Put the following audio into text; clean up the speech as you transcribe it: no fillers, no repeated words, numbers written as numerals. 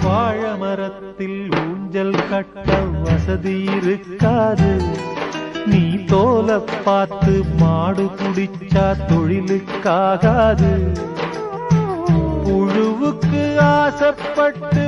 வாழமரத்தில் ஊஞ்சல் கட்ட வசதி இருக்காது. நீ தோல பார்த்து மாடு குடிச்சா தொழிலுக்காகாது. புழுவுக்கு ஆசைப்பட்டு